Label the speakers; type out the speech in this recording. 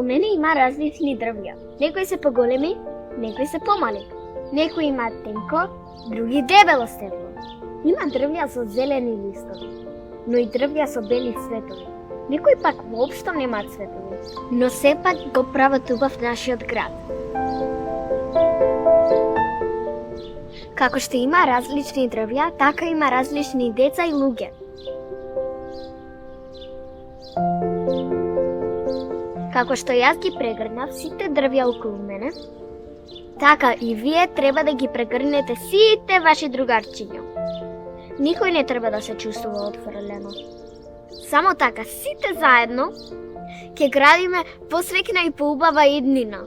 Speaker 1: мене има различни дрвја. Некои се поголеми, некои се помали. Некои има тенко, други дебело стебло. Има дрвја со зелени листови, но и дрвја со бели цветови. Некои пак воопшто немаат цветови, но сепак го прават убав нашиот град. Како што има различни дрвја, така има различни деца и луѓе. Како што јас ги прегрнав сите дрвја околу мене, така и вие треба да ги прегрнете сите ваши другарчиња. Никој не треба да се чувствува отфрлено. Само така, сите заедно ќе градиме посреќна и поубава иднина.